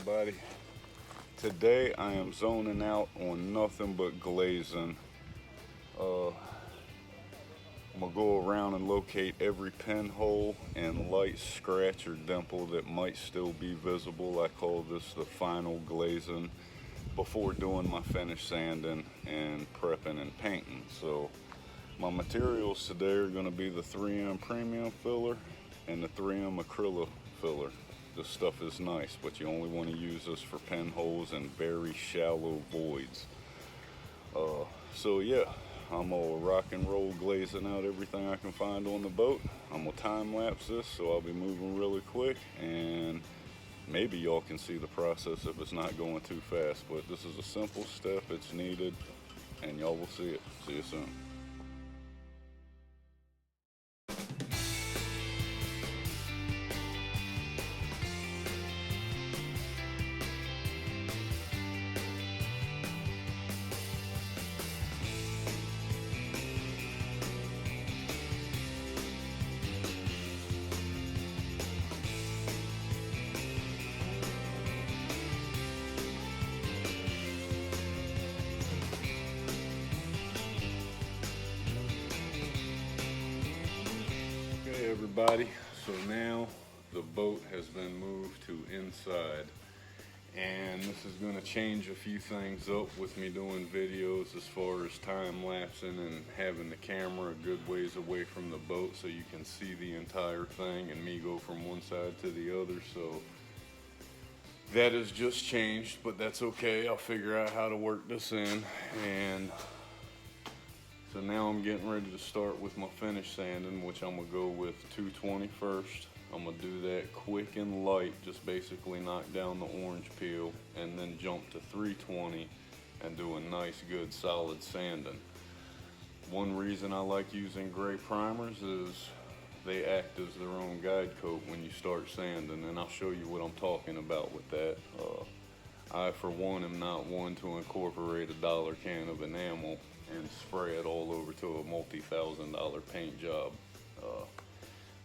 everybody. Today I am zoning out on nothing but glazing. I'm gonna go around and locate every pinhole and light scratch or dimple that might still be visible. I call this the final glazing before doing my finish sanding and prepping and painting. So my materials today are going to be the 3M premium filler and the 3M acrylic filler. This stuff is nice, but you only want to use this for pinholes and very shallow voids. So yeah, I'm gonna rock and roll glazing out everything I can find on the boat. I'm gonna time lapse this, so I'll be moving really quick, and maybe y'all can see the process if it's not going too fast. But this is a simple step, it's needed, and y'all will see it. See you soon. Everybody, so now the boat has been moved to inside, and this is going to change a few things up with me doing videos as far as time lapsing and having the camera a good ways away from the boat so you can see the entire thing and me go from one side to the other. So that has just changed, but that's okay. I'll figure out how to work this in. And so now I'm getting ready to start with my finish sanding, which I'm gonna go with 220 first. I'm gonna do that quick and light, just basically knock down the orange peel, and then jump to 320 and do a nice, good, solid sanding. One reason I like using gray primers is they act as their own guide coat when you start sanding, and I'll show you what I'm talking about with that. I, for one, am not one to incorporate a dollar can of enamel and spray it all over to a multi-$1,000 paint job.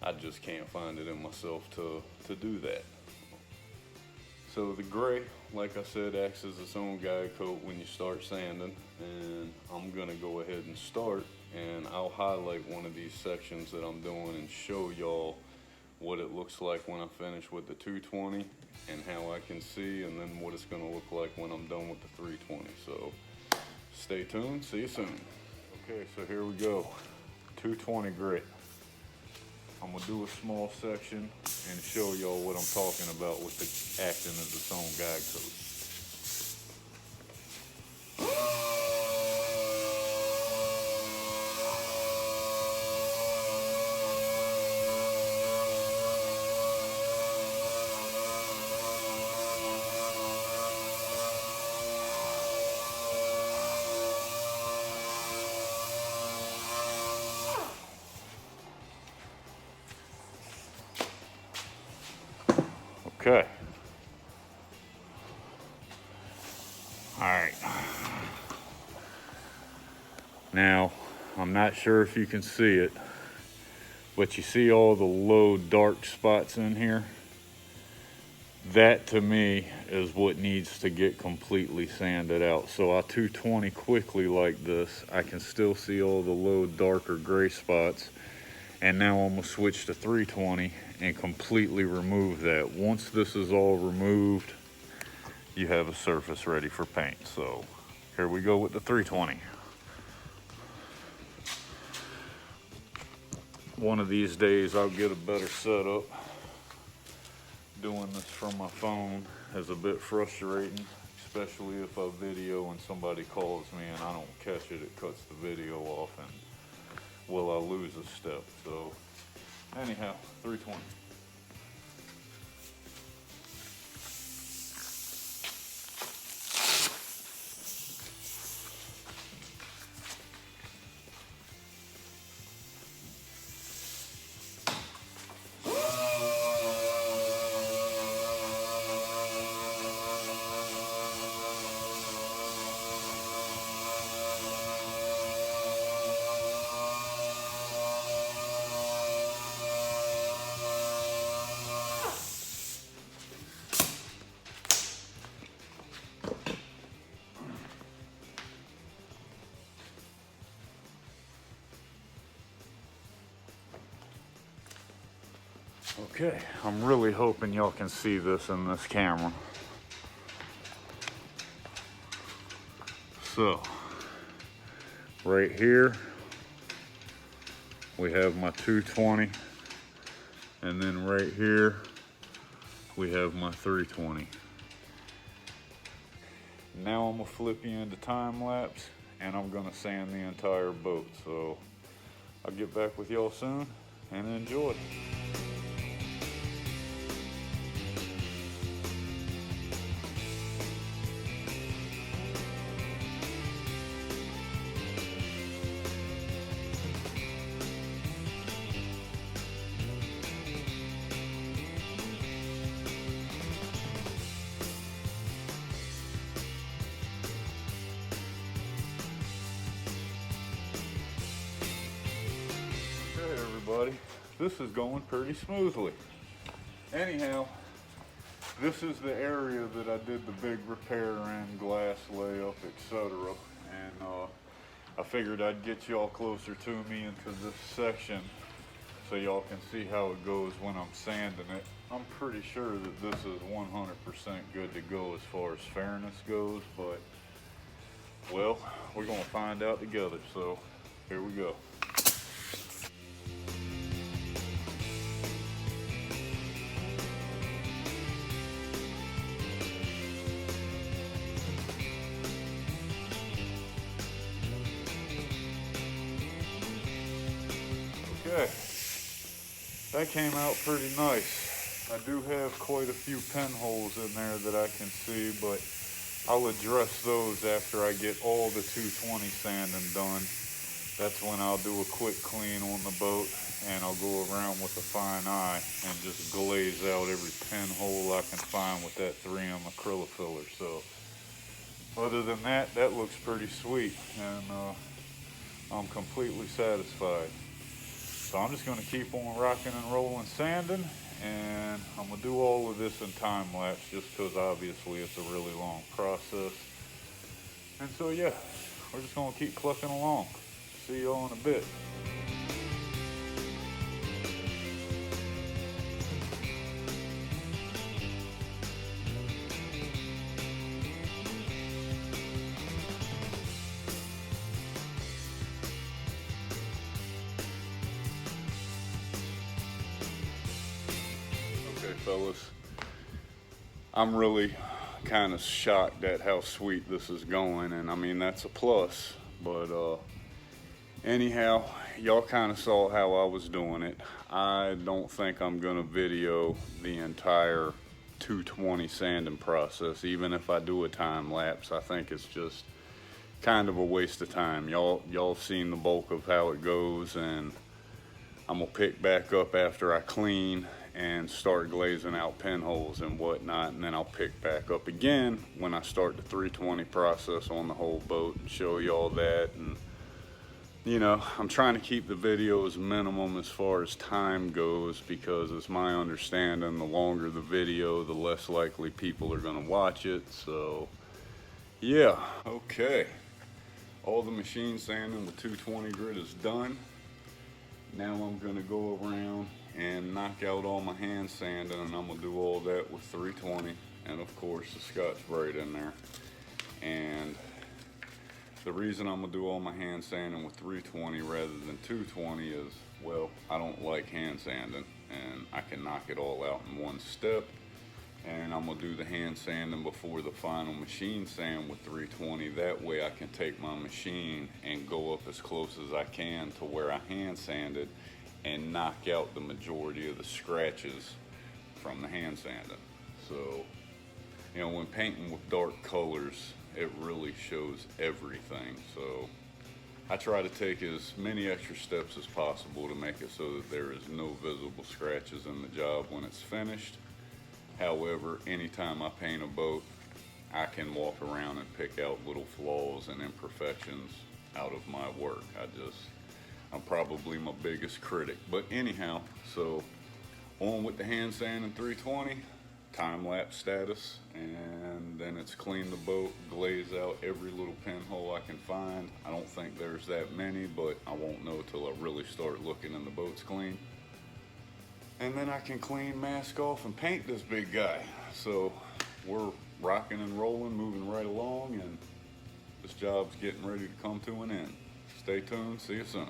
I just can't find it in myself to do that. So the gray, like I said, acts as its own guide coat when you start sanding, and I'm gonna go ahead and start, and I'll highlight one of these sections that I'm doing and show y'all what it looks like when I finish with the 220 and how I can see, and then what it's gonna look like when I'm done with the 320. So stay tuned, see you soon. Okay, so here we go, 220 grit. I'm gonna do a small section and show y'all what I'm talking about with the acting as its own guide coat. Okay. All right. Now, I'm not sure if you can see it, but you see all the low dark spots in here? That to me is what needs to get completely sanded out. So I 220 quickly like this. I can still see all the low darker gray spots. And now I'm gonna switch to 320 and completely remove that. Once this is all removed, you have a surface ready for paint. So here we go with the 320. One of these days I'll get a better setup. Doing this from my phone is a bit frustrating, especially if I video and somebody calls me and I don't catch it, it cuts the video off, and will I lose a step? So anyhow, 320. Okay, I'm really hoping y'all can see this in this camera. So, right here, we have my 220, and then right here, we have my 320. Now I'm gonna flip you into time lapse, and I'm gonna sand the entire boat. So, I'll get back with y'all soon, and enjoy. Okay, everybody, this is going pretty smoothly. Anyhow, this is the area that I did the big repair in, glass layup, etc. And I figured I'd get y'all closer to me into this section so y'all can see how it goes when I'm sanding it. I'm pretty sure that this is 100% good to go as far as fairness goes, but well, we're gonna find out together, so here we go. Okay, that came out pretty nice. I do have quite a few pinholes in there that I can see, but I'll address those after I get all the 220 sanding done. That's when I'll do a quick clean on the boat, and I'll go around with a fine eye and just glaze out every pinhole I can find with that 3M acrylic filler. So other than that, that looks pretty sweet, and I'm completely satisfied. So I'm just going to keep on rocking and rolling sanding, and I'm going to do all of this in time lapse just because obviously it's a really long process. And so yeah, we're just going to keep clucking along. See y'all in a bit. Okay, fellas, I'm really kind of shocked at how sweet this is going, and I mean that's a plus, but anyhow, y'all kind of saw how I was doing it. I don't think I'm gonna video the entire 220 sanding process. Even if I do a time lapse, I think it's just kind of a waste of time. Y'all have seen the bulk of how it goes, and I'm gonna pick back up after I clean and start glazing out pinholes and whatnot, and then I'll pick back up again when I start the 320 process on the whole boat and show y'all that. And you know, I'm trying to keep the videos minimum as far as time goes, because it's my understanding the longer the video, the less likely people are gonna watch it. So yeah, okay, all the machine sanding, the 220 grit is done. Now I'm gonna go around and knock out all my hand sanding, and I'm gonna do all that with 320, and of course the Scotch-Brite in there. And the reason I'm gonna do all my hand sanding with 320 rather than 220 is, well, I don't like hand sanding, and I can knock it all out in one step. And I'm gonna do the hand sanding before the final machine sand with 320. That way I can take my machine and go up as close as I can to where I hand sanded and knock out the majority of the scratches from the hand sanding. So, you know, when painting with dark colors, it really shows everything. So I try to take as many extra steps as possible to make it so that there is no visible scratches in the job when it's finished. However, anytime I paint a boat, I can walk around and pick out little flaws and imperfections out of my work. I'm probably my biggest critic. But anyhow, so on with the hand sanding 320, time lapse status, and then it's clean the boat, glaze out every little pinhole I can find. I don't think there's that many, but I won't know till I really start looking and the boat's clean. and then I can clean, mask off, and paint this big guy. So we're rocking and rolling, moving right along, and this job's getting ready to come to an end. Stay tuned, see you soon.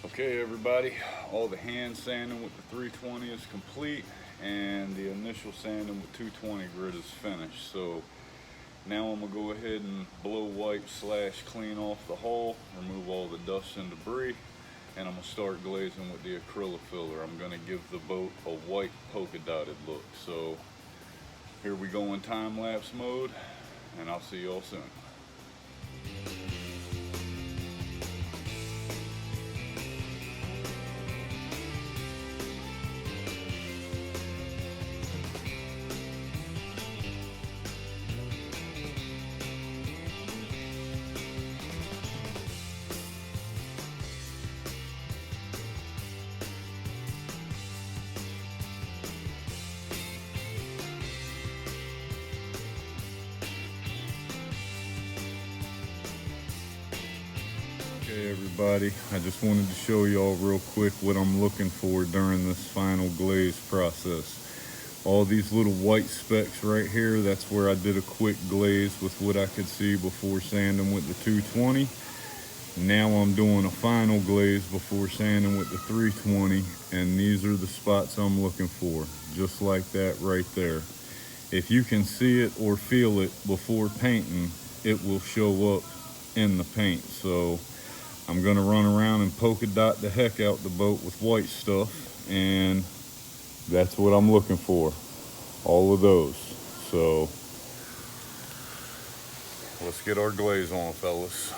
Okay everybody, all the hand sanding with the 320 is complete and the initial sanding with 220 grit is finished. So now I'm going to go ahead and blow wipe / clean off the hull, remove all the dust and debris, and I'm going to start glazing with the acrylic filler. I'm going to give the boat a white polka dotted look. So here we go in time-lapse mode, and I'll see y'all soon. Okay everybody, I just wanted to show y'all real quick what I'm looking for during this final glaze process. All these little white specks right here, that's where I did a quick glaze with what I could see before sanding with the 220. Now I'm doing a final glaze before sanding with the 320, and these are the spots I'm looking for, just like that right there. If you can see it or feel it before painting, it will show up in the paint. So I'm gonna run around and polka dot the heck out the boat with white stuff, and that's what I'm looking for, all of those. So let's get our glaze on, fellas.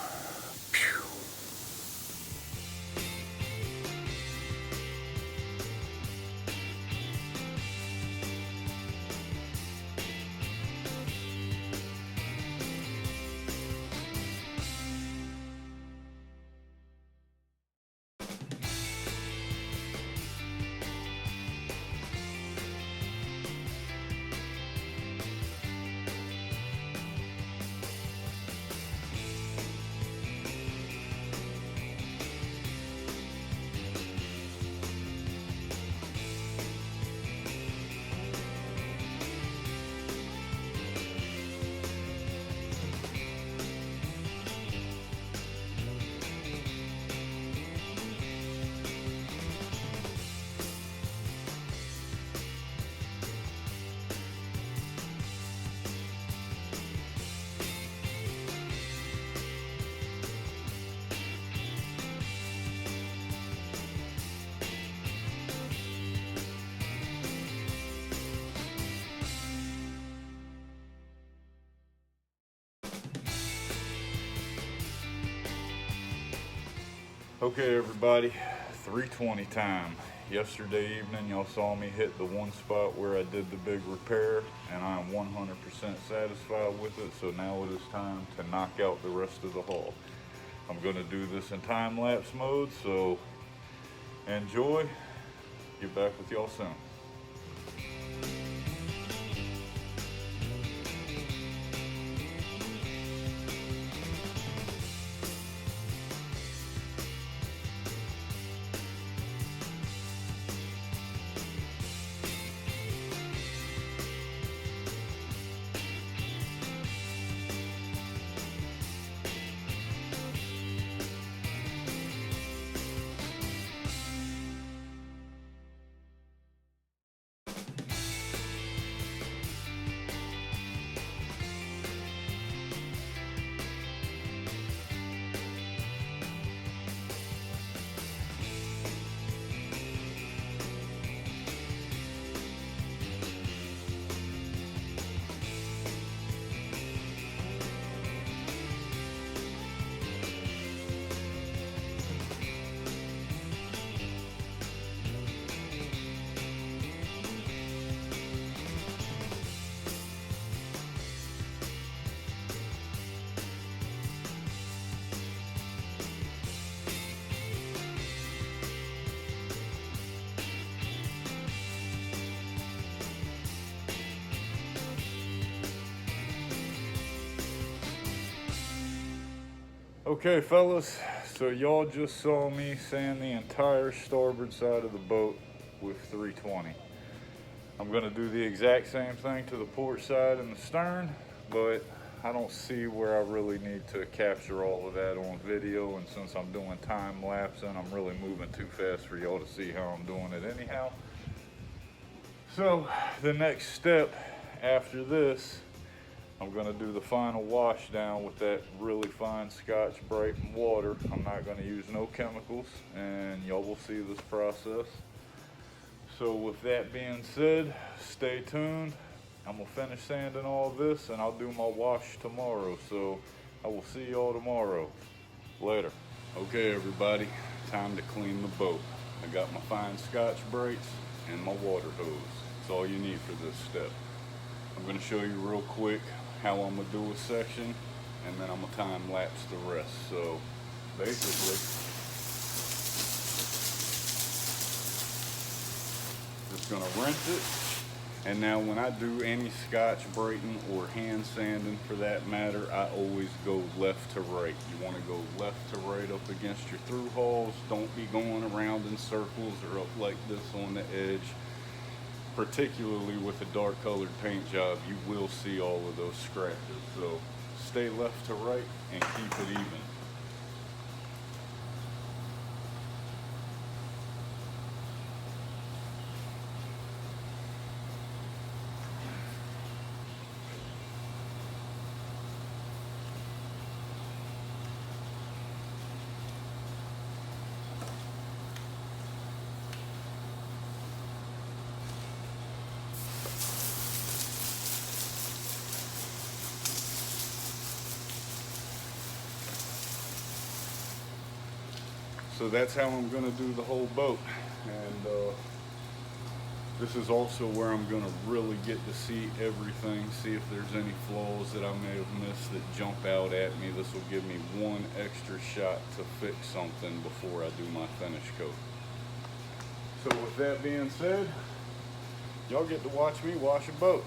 Okay everybody, 320 time. Yesterday evening y'all saw me hit the one spot where I did the big repair, and I'm 100% satisfied with it. So now it is time to knock out the rest of the hull. I'm going to do this in time-lapse mode, so enjoy. Get back with y'all soon. Okay, fellas, so y'all just saw me sand the entire starboard side of the boat with 320. I'm gonna do the exact same thing to the port side and the stern, but I don't see where I really need to capture all of that on video, and since I'm doing time lapse and I'm really moving too fast for y'all to see how I'm doing it anyhow. So the next step after this, I'm gonna do the final wash down with that really fine Scotch Brite and water. I'm not gonna use no chemicals, and y'all will see this process. So with that being said, stay tuned. I'm gonna finish sanding all this and I'll do my wash tomorrow. So I will see y'all tomorrow. Later. Okay everybody, time to clean the boat. I got my fine Scotch Brites and my water hose. That's all you need for this step. I'm gonna show you real quick how I'm gonna do a section, and then I'm gonna time lapse the rest. So basically, just gonna rinse it, and now when I do any Scotch Brighton or hand sanding for that matter, I always go left to right. You want to go left to right up against your through holes. Don't be going around in circles or up like this on the edge. Particularly with a dark colored paint job, you will see all of those scratches. So stay left to right and keep it even. So that's how I'm gonna do the whole boat. And this is also where I'm gonna really get to see everything, see if there's any flaws that I may have missed that jump out at me. This will give me one extra shot to fix something before I do my finish coat. So with that being said, y'all get to watch me wash a boat.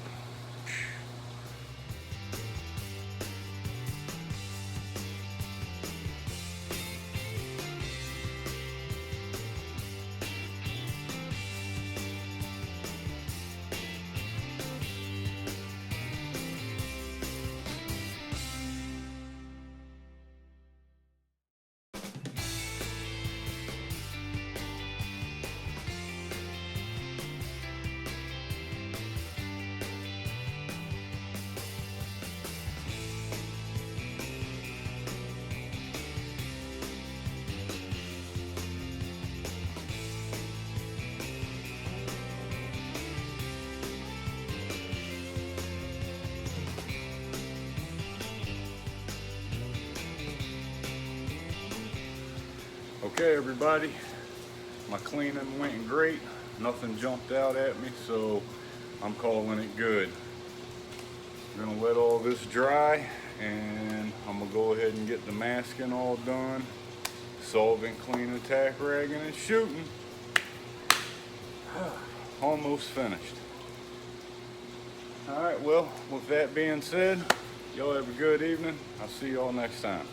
Okay everybody, my cleaning went great. Nothing jumped out at me, so I'm calling it good. I'm gonna let all this dry, and I'm gonna go ahead and get the masking all done. Solvent cleaning, tack ragging, and shooting. Almost finished. Alright, well, with that being said, y'all have a good evening. I'll see y'all next time.